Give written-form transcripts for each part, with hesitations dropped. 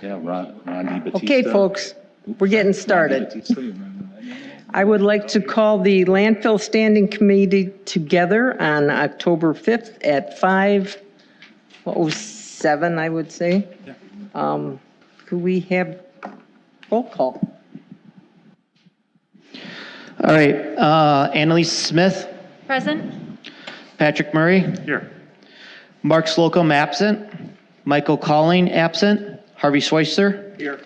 Yeah, Ron Batista. Okay, folks, we're getting started. I would like to call the Landfill Standing Committee together on October 5th at 5:07, I would say. Could we have roll call? All right, Annalise Smith, Present. Patrick Murray, Here. Mark Slocum absent, Michael Colling absent, Harvey Schweitzer, Here.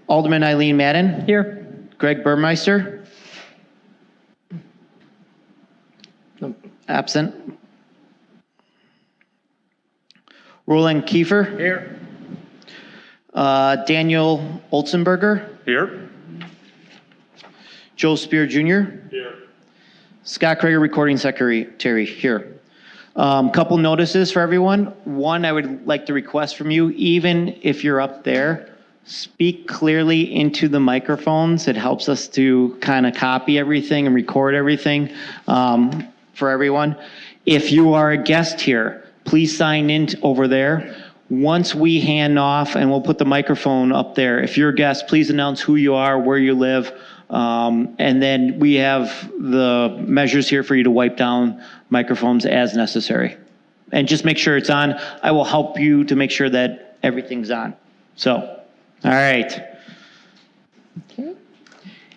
Alderman Eileen Madden, Here. Greg Burmeister, absent, Roland Kiefer, Here. Daniel Olzenberger, Here. Joe Spear Jr., Here. Scott Krager, Recording Secretary, here. Couple notices for everyone. One, I would like to request from you, even if you're up there, speak clearly into the microphones. It helps us to kind of copy everything and record everything for everyone. If you are a guest here, please sign in over there. Once we hand off, and we'll put the microphone up there, if you're a guest, please announce who you are, where you live, and then we have the measures here for you to wipe down microphones as necessary. And just make sure it's on. I will help you to make sure that everything's on. So, all right. Okay.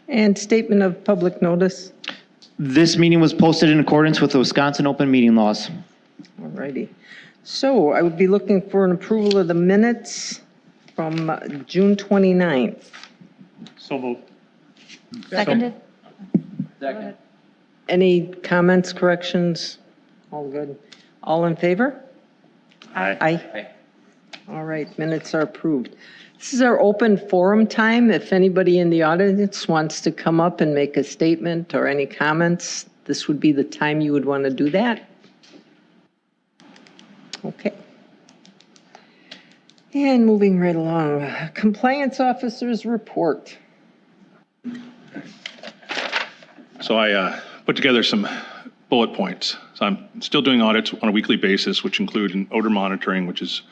And statement of public notice. This meeting was posted in accordance with the Wisconsin open meeting laws. All righty. So I would be looking for an approval of the minutes from June 29th. So moved. Seconded. Second. Any comments, corrections? All good. All in favor? Aye. Aye. All right, minutes are approved. This is our open forum time. If anybody in the audience wants to come up and make a statement or any comments, this would be the time you would want to do that. Okay. And moving right along, compliance officer's report. So I put together some bullet points. So I'm still doing audits on a weekly basis, which include an odor monitoring, which is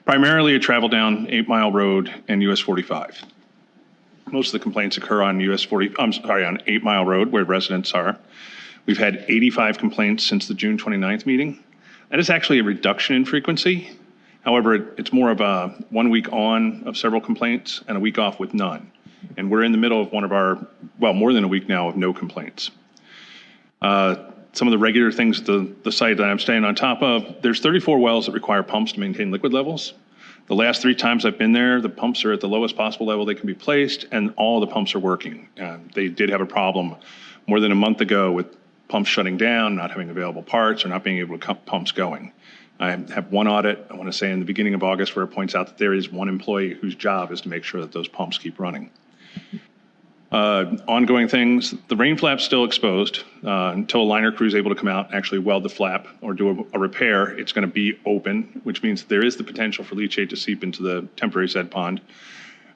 primarily a travel down 8 Mile Road and US 45. Most of the complaints occur on on 8 Mile Road where residents are. We've had 85 complaints since the June 29th meeting. That is actually a reduction in frequency. However, it's more of a 1 week on of several complaints and a week off with none. And we're in the middle of one of our, well, more than a week now of no complaints. Some of the regular things at the site that I'm staying on top of, there's 34 wells that require pumps to maintain liquid levels. The last 3 times I've been there, the pumps are at the lowest possible level they can be placed, and all the pumps are working. They did have a problem more than a month ago with pumps shutting down, not having available parts, or not being able to keep pumps going. I have one audit, I want to say in the beginning of August, where it points out that there is one employee whose job is to make sure that those pumps keep running. Ongoing things, the rain flap's still exposed. Until a liner crew is able to come out and actually weld the flap or do a repair, it's going to be open, which means there is the potential for leachate to seep into the temporary set pond.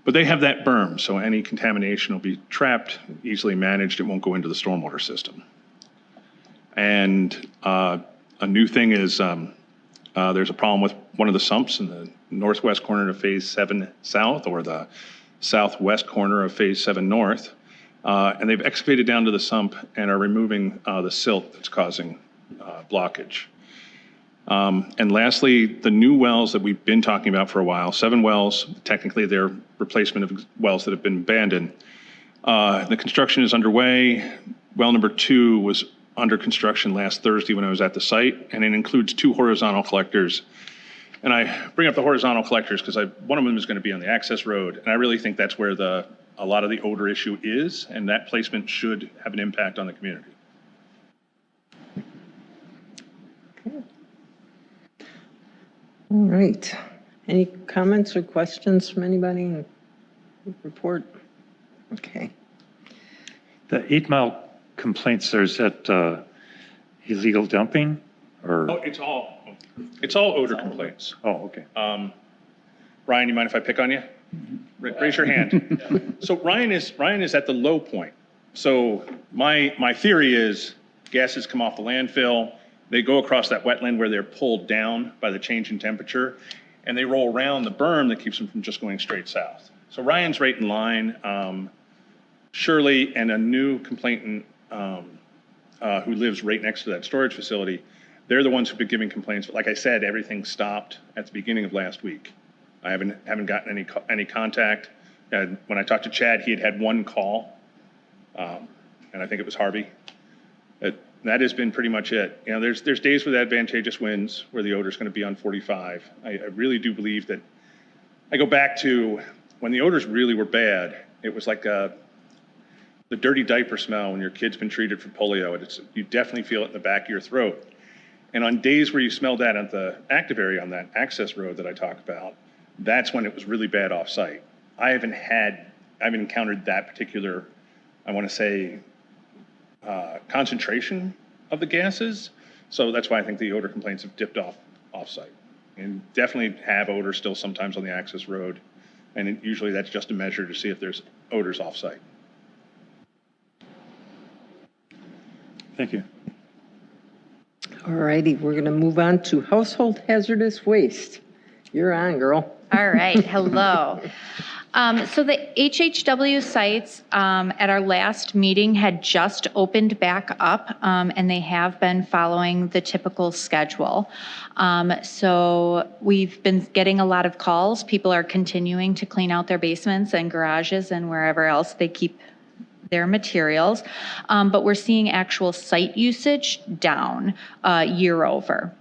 But they have that berm, so any contamination will be trapped, easily managed. It won't go into the stormwater system. And a new thing is there's a problem with one of the sumps in the northwest corner of Phase 7 South, or the southwest corner of Phase 7 North. And they've excavated down to the sump and are removing the silt that's causing blockage. And lastly, the new wells that we've been talking about for a while, 7 wells, technically they're replacement of wells that have been abandoned. The construction is underway. Well number 2 was under construction last Thursday when I was at the site, and it includes 2 horizontal collectors. And I bring up the horizontal collectors because one of them is going to be on the access road, and I really think that's where a lot of the odor issue is, and that placement should have an impact on the community. Okay. All right. Any comments or questions from anybody? Report. Okay. The 8 Mile complaints, there's that illegal dumping or? Oh, it's all odor complaints. Oh, okay. Ryan, you mind if I pick on you? Raise your hand. So Ryan is at the low point. So my theory is gases come off the landfill, they go across that wetland where they're pulled down by the change in temperature, and they roll around the berm that keeps them from just going straight south. So Ryan's right in line. Shirley and a new complainant who lives right next to that storage facility, they're the ones who've been giving complaints. But like I said, everything stopped at the beginning of last week. I haven't gotten any contact. When I talked to Chad, he had one call, and I think it was Harvey. That has been pretty much it. You know, there's days with advantageous winds where the odor's going to be on 45. I really do believe that. I go back to when the odors really were bad. It was like the dirty diaper smell when your kid's been treated for polio. You definitely feel it in the back of your throat. And on days where you smell that at the active area on that access road that I talk about, that's when it was really bad off-site. I haven't encountered that particular, I want to say, concentration of the gases. So that's why I think the odor complaints have dipped off-site. And definitely have odor still sometimes on the access road. And usually that's just a measure to see if there's odors off-site. Thank you. All righty, we're going to move on to household hazardous waste. You're on, girl. All right, hello. So the HHW sites at our last meeting had just opened back up, and they have been following the typical schedule. So we've been getting a lot of calls. People are continuing to clean out their basements and garages and wherever else they keep their materials, but we're seeing actual site usage down year over.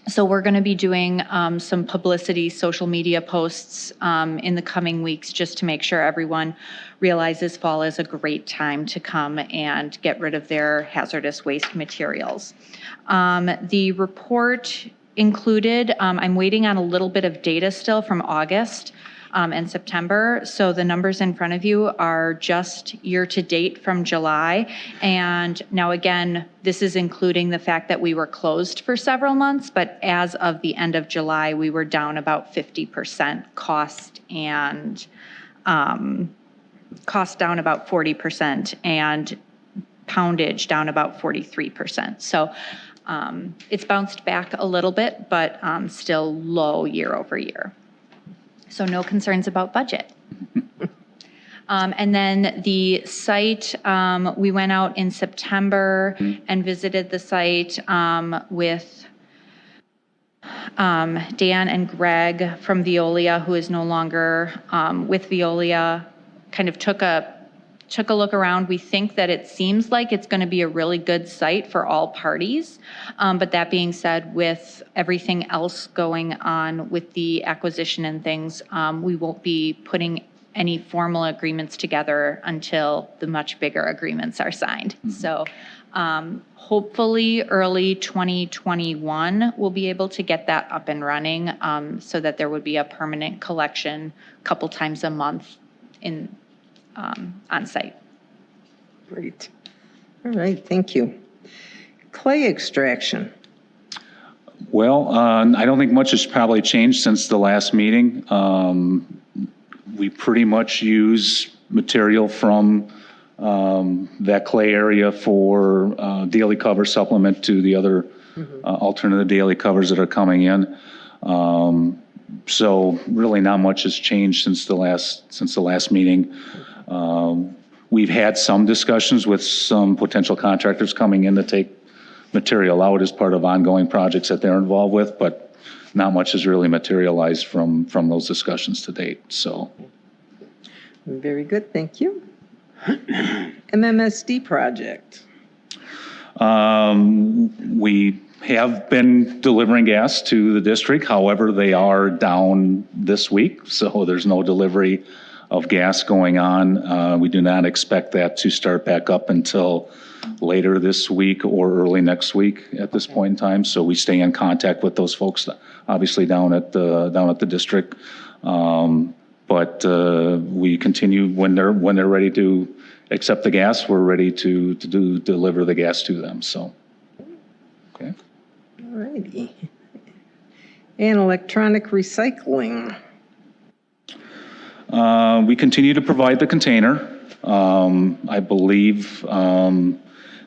So we're going to be doing some publicity, social media posts in the coming weeks just to make sure everyone realizes fall is a great time to come and get rid of their hazardous waste materials. The report included, I'm waiting on a little bit of data still from August and September. So the numbers in front of you are just year to date from July. And now again, this is including the fact that we were closed for several months, but as of the end of July, we were down about 50% cost and cost down about 40% and poundage down about 43%. So it's bounced back a little bit, but still low year over year. So no concerns about budget. And then the site, we went out in September and visited the site with Dan and Greg from Veolia, who is no longer with Veolia, kind of took a look around. We think that it seems like it's going to be a really good site for all parties. But that being said, with everything else going on with the acquisition and things, we won't be putting any formal agreements together until the much bigger agreements are signed. Mm-hmm. So hopefully early 2021, we'll be able to get that up and running so that there would be a permanent collection a couple times a month in on site. Great. All right, thank you. Clay extraction. Well, I don't think much has probably changed since the last meeting. We pretty much use material from that clay area for daily cover supplement to the other alternative daily covers that are coming in. So really not much has changed since the last meeting. We've had some discussions with some potential contractors coming in to take material out as part of ongoing projects that they're involved with, but not much has really materialized from those discussions to date. So, very good, thank you. MMSD project. We have been delivering gas to the district. However, they are down this week, so there's no delivery of gas going on. We do not expect that to start back up until later this week or early next week at this point in time. So we stay in contact with those folks, obviously down at the district. But we continue when they're ready to accept the gas. We're ready to deliver the gas to them. So, okay. All righty. And electronic recycling. We continue to provide the container. I believe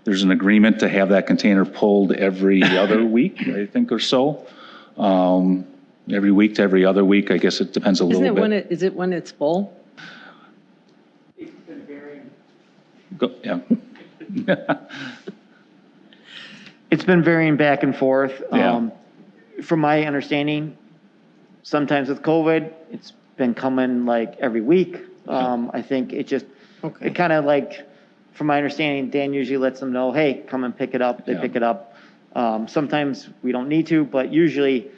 there's an agreement to have that container pulled every other week, I think, or so. every week to every other week. I guess it depends a Isn't little it when bit. is it when it's full? Yeah. It's been varying back and forth. Yeah. From my understanding, sometimes with COVID, it's been coming like every week. I think it just, Okay. it kind of like, from my understanding, Dan usually lets them know, hey, come and pick it up. They Yeah. pick it up. Sometimes we don't need to, but usually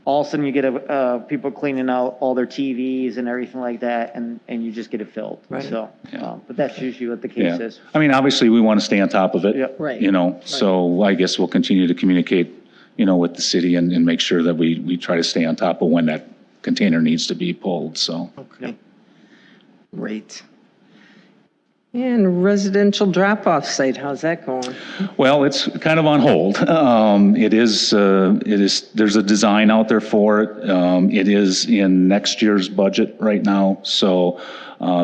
all of a sudden you get people cleaning out all their TVs and everything like that, and you just get it filled. Right. So, Yeah. but that's usually what the case Yeah. is. I mean, obviously, we want to stay on top of it. Yeah. Right. You know, so I guess we'll continue to communicate, with the city and make sure that we try to stay on top of when that container needs to be pulled, so. Okay. Great. And residential drop-off site, how's that going? Well, it's kind of on hold. It is, there's a design out there for it. It is in next year's budget right now, so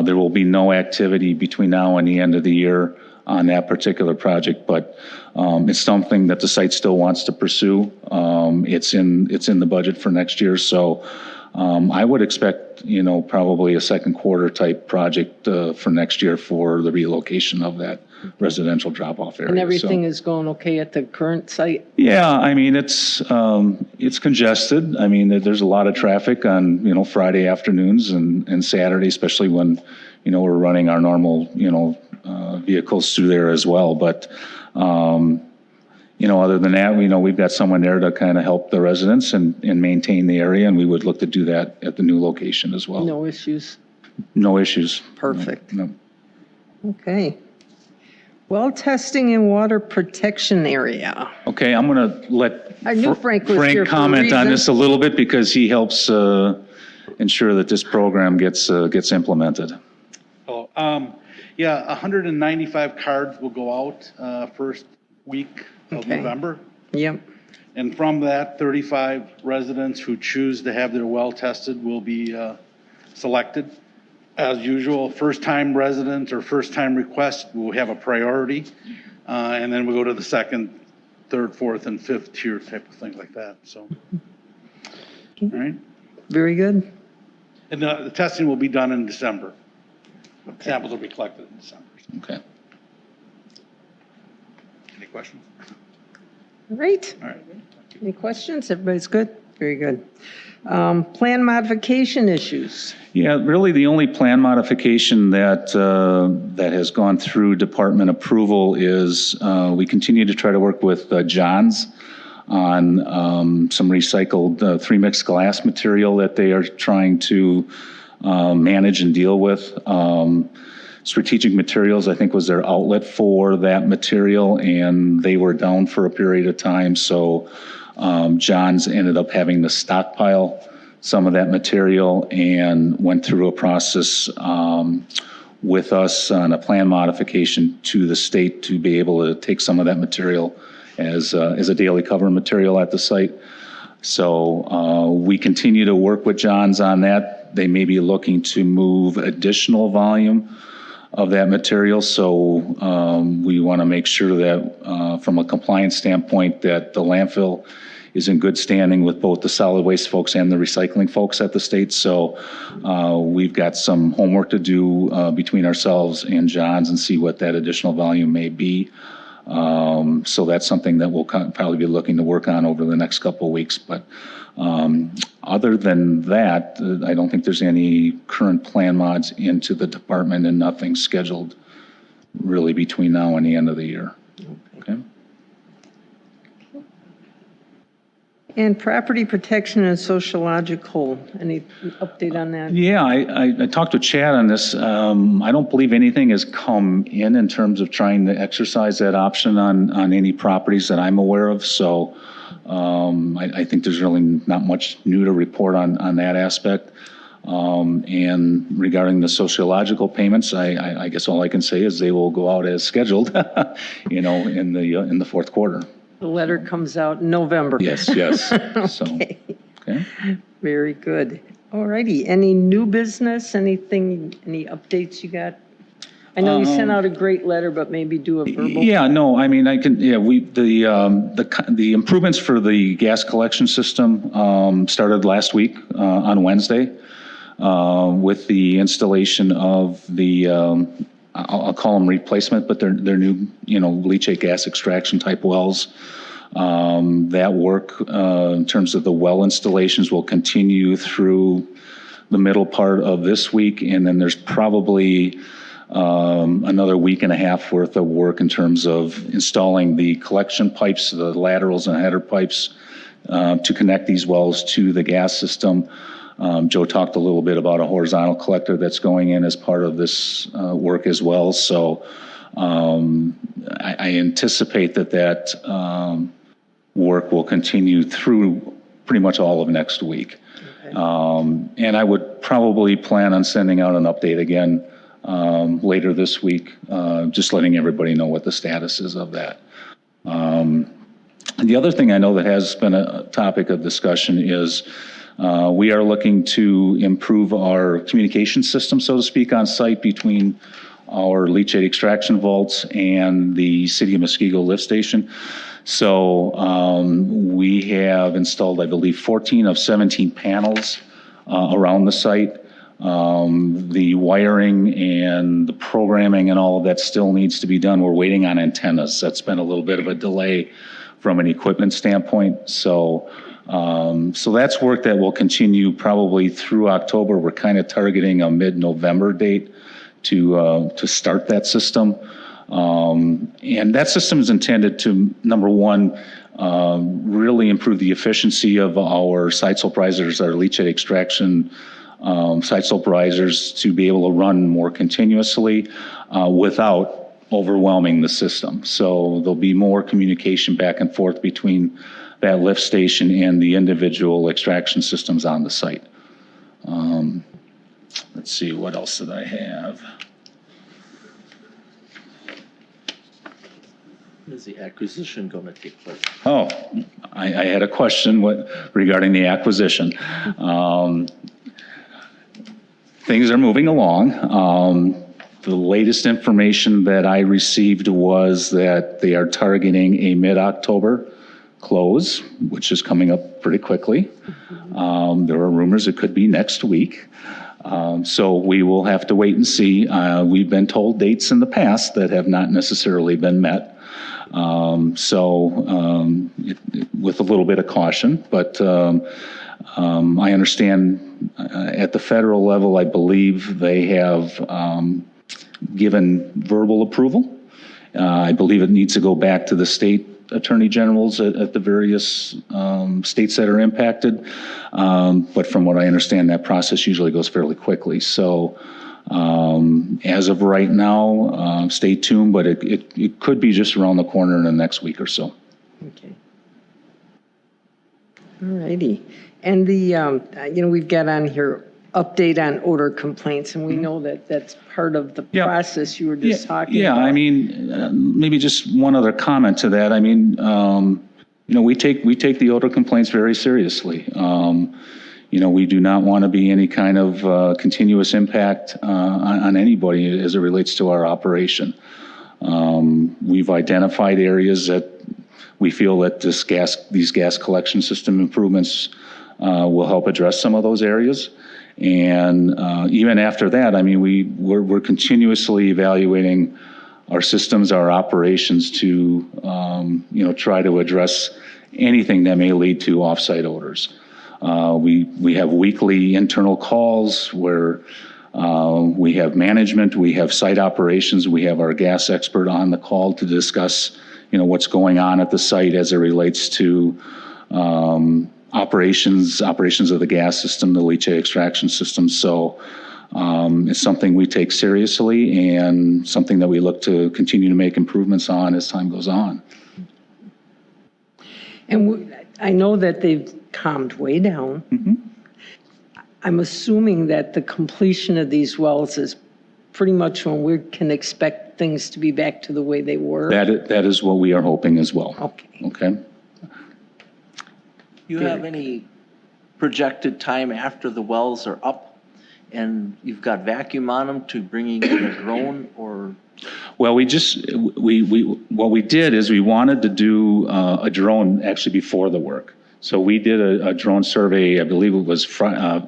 there will be no activity between now and the end of the year on that particular project, but it's something that the site still wants to pursue. It's in the budget for next year, so I would expect, probably a second quarter type project for next year for the relocation of that residential drop-off area. And so. everything is going okay at the current site? Yeah, I mean, it's congested. I mean, there's a lot of traffic on, Friday afternoons and Saturday, especially when, we're running our normal, vehicles through there as well. But, other than that, we've got someone there to kind of help the residents and maintain the area, and we would look to do that at the new location as well. No issues? No issues. Perfect. No. Okay. Well, testing in water protection area. Okay, I'm going to let I knew Frank was here for a comment on reason. this a little bit because he helps ensure that this program gets implemented. Hello. Yeah, 195 cards will go out first week of Okay. November. Yep. And from that, 35 residents who choose to have their well tested will be selected. As usual, first-time residents or first-time requests will have a priority. And then we go to the second, third, fourth, and fifth tier type of thing like that, so. All right. Very good. And the testing will be done in December. Samples will be collected in December. Okay. Any questions? Great. All right. Any questions? Everybody's good? Very good. Plan modification issues. Yeah, really the only plan modification that has gone through department approval is we continue to try to work with John's on some recycled three-mix glass material that they are trying to manage and deal with. Strategic Materials, I think, was their outlet for that material, and they were down for a period of time, so John's ended up having to stockpile some of that material and went through a process with us on a plan modification to the state to be able to take some of that material as a daily cover material at the site. So we continue to work with John's on that. They may be looking to move additional volume of that material, so we want to make sure that from a compliance standpoint that the landfill is in good standing with both the solid waste folks and the recycling folks at the state. So we've got some homework to do between ourselves and John's and see what that additional volume may be. So that's something that we'll probably be looking to work on over the next couple of weeks. But other than that, I don't think there's any current plan mods into the department and nothing scheduled really between now and the end of the year. Okay. And property protection and sociological, any update on that? Yeah, I talked to Chad on this. I don't believe anything has come in terms of trying to exercise that option on any properties that I'm aware of. So I think there's really not much new to report on that aspect. And regarding the sociological payments, I guess all I can say is they will go out as scheduled, in the fourth quarter. The letter comes out in November. Yes. So, Okay. okay. Very good. All righty. Any new business, anything, any updates you got? I know you sent out a great letter, but maybe do a verbal. Yeah, no, I mean, I can, yeah, the improvements for the gas collection system started last week on Wednesday with the installation of the, I'll call them replacement, but they're new, leachate gas extraction type wells. That work in terms of the well installations will continue through the middle part of this week, and then there's probably another week and a half worth of work in terms of installing the collection pipes, the laterals and header pipes to connect these wells to the gas system. Joe talked a little bit about a horizontal collector that's going in as part of this work as well. So I anticipate that work will continue through pretty much all of next week. Okay. And I would probably plan on sending out an update again later this week, just letting everybody know what the status is of that. The other thing I know that has been a topic of discussion is we are looking to improve our communication system, so to speak, on site between our leachate extraction vaults and the City of Muskego lift station. So we have installed, I believe, 14 of 17 panels around the site. The wiring and the programming and all of that still needs to be done. We're waiting on antennas. That's been a little bit of a delay from an equipment standpoint. So that's work that will continue probably through October. We're kind of targeting a mid-November date to start that system. And that system is intended to, number one, really improve the efficiency of our site slope risers, our leachate extraction site slope risers, to be able to run more continuously without overwhelming the system. So there'll be more communication back and forth between that lift station and the individual extraction systems on the site. Let's see, what else did I have? When is the acquisition going to take place? Oh, I had a question regarding the acquisition. Things are moving along. The latest information that I received was that they are targeting a mid-October close, which is coming up pretty quickly. There are rumors it could be next week. So we will have to wait and see. We've been told dates in the past that have not necessarily been met. With a little bit of caution, but I understand at the federal level, I believe they have given verbal approval. I believe it needs to go back to the state attorney generals at the various states that are impacted. But from what I understand, that process usually goes fairly quickly. So as of right now, stay tuned, but it could be just around the corner in the next week or so. Okay. All righty. And we've got on here update on odor complaints, and we know that that's part of the process you were just talking about. Yeah, I mean, maybe just one other comment to that. I mean, we take the odor complaints very seriously. We do not want to be any kind of continuous impact on anybody as it relates to our operation. We've identified areas that we feel that these gas collection system improvements will help address some of those areas. And even after that, I mean, we're continuously evaluating our systems, our operations to try to address anything that may lead to offsite odors. We have weekly internal calls where we have management, we have site operations, we have our gas expert on the call to discuss, what's going on at the site as it relates to operations of the gas system, the leachate extraction system. So it's something we take seriously and something that we look to continue to make improvements on as time goes on. And I know that they've calmed way down. Mm-hmm. I'm assuming that the completion of these wells is pretty much when we can expect things to be back to the way they were. That is what we are hoping as well. Okay. You have any projected time after the wells are up and you've got vacuum on them to bringing in a drone or? Well, what we did is we wanted to do a drone actually before the work. So we did a drone survey, I believe it was a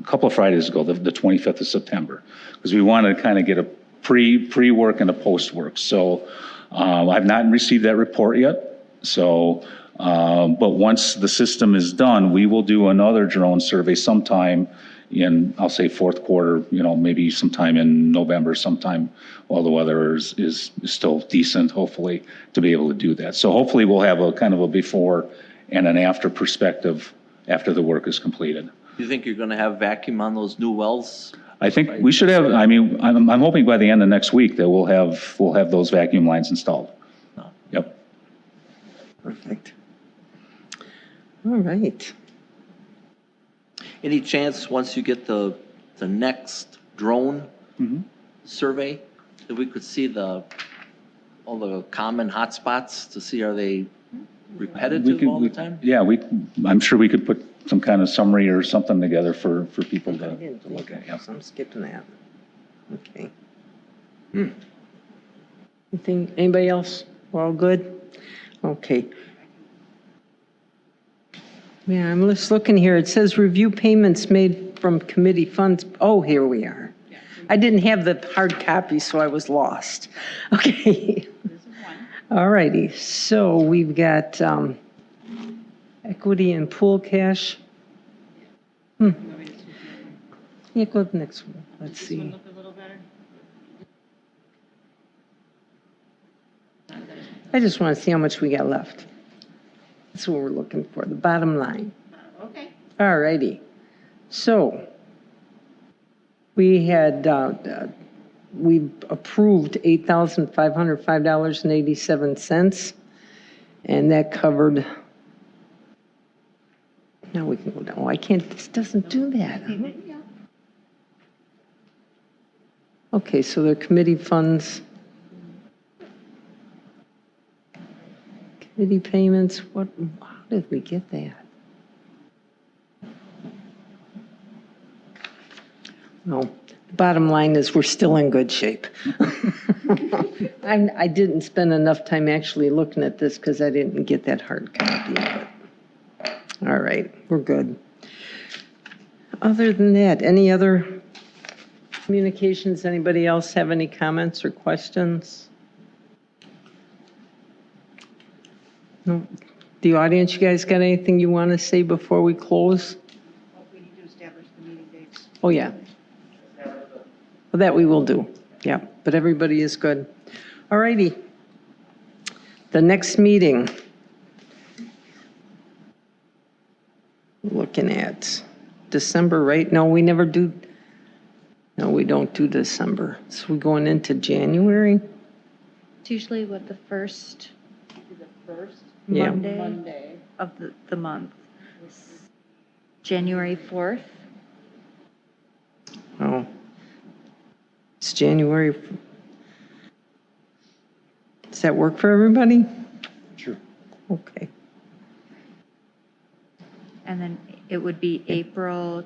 couple of Fridays ago, the 25th of September, because we wanted to kind of get a pre-work and a post-work. So I've not received that report yet. So, but once the system is done, we will do another drone survey sometime in, I'll say fourth quarter, maybe sometime in November, sometime while the weather is still decent, hopefully, to be able to do that. So hopefully we'll have a kind of a before and an after perspective after the work is completed. You think you're going to have vacuum on those new wells? I think we should have, I'm hoping by the end of next week that we'll have those vacuum lines installed. Yep. Perfect. All right. Any chance, once you get the next drone survey, that we could see all the common hotspots to see, are they repetitive all the time? Yeah, I'm sure we could put some kind of summary or something together for people I to didn't look at. Yeah. so I'm skipping that. Okay. Anybody else? We're all good? Okay. Yeah, I'm just looking here. It says review payments made from committee funds. Oh, here we are. I didn't have the hard copy, so I was lost. Okay. All righty. So we've got equity and pool cash. Yeah, go to the next one. Let's see. I just want to see how much we got left. That's what we're looking for, the bottom line. Okay. All righty. So we had, we approved $8,505.87, and that covered, now we can go down. Oh, I can't, this doesn't do that. Huh? Okay, so they're committee funds. Committee payments, how did we get that? No, the bottom line is we're still in good shape. I didn't spend enough time actually looking at this because I didn't get that hard copy of it. All right, we're good. Other than that, any other communications? Anybody else have any comments or questions? No. The audience, you guys got anything you want to say before we close? We need to establish the meeting dates. Oh, yeah. Well, that we will do. Yeah, but everybody is good. All righty. The next meeting, looking at December, right? No, we never do. No, we don't do December. So we're going into January? It's usually what, the first Yeah. Monday of the month. January 4th. Oh. It's January. Does that work for everybody? Sure. Okay. And then it would be April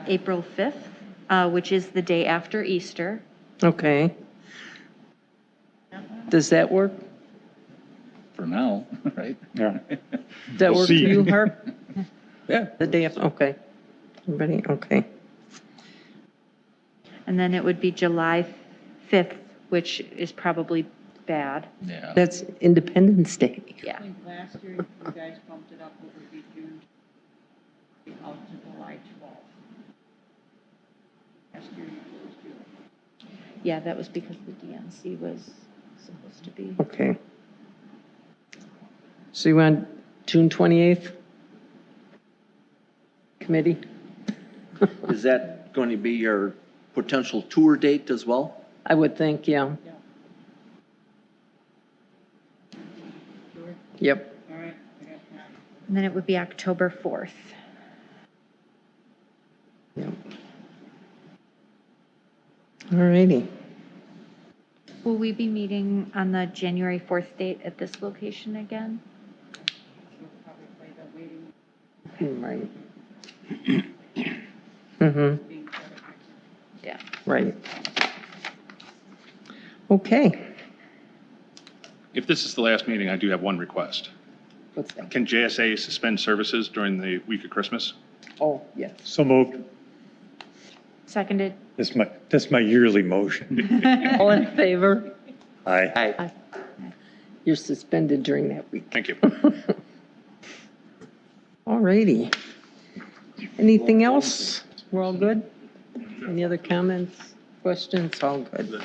5th, which is the day after Easter. Okay. Does that work? For now, right? Yeah. Does that We'll work for see. you, Harp? Yeah. The day after, okay. Everybody, okay. And then it would be July 5th, which is probably bad. Yeah. That's Independence Day. Yeah. I think last year you guys bumped it up, it would be June, out to July 12th. Last year you closed June. Yeah, that was because the DNC was supposed to be. Okay. So you want June 28th? Committee? Is that going to be your potential tour date as well? I would think, yeah. Sure. Yep. All right. I got that. And then it would be October 4th. Yep. All righty. Will we be meeting on the January 4th date at this location again? We'll probably play the waiting. Right. Mm-hmm, being set up. Yeah. right. Okay. If this is the last meeting, I do have one request. What's that? Can JSA suspend services during the week of Christmas? Oh, yes. So moved. Seconded. That's my yearly motion. All in favor? Aye. You're suspended during that week. Thank you. All righty. Anything else? We're all good? Any other comments, questions? All good.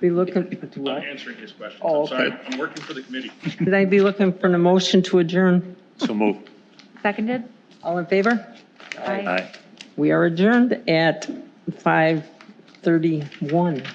Be looking, I'm answering his question. Oh, I'm sorry. okay. I'm working for the committee. Did I be looking for a motion to adjourn? So moved. Seconded? All in favor? Aye. We are adjourned at 5:31.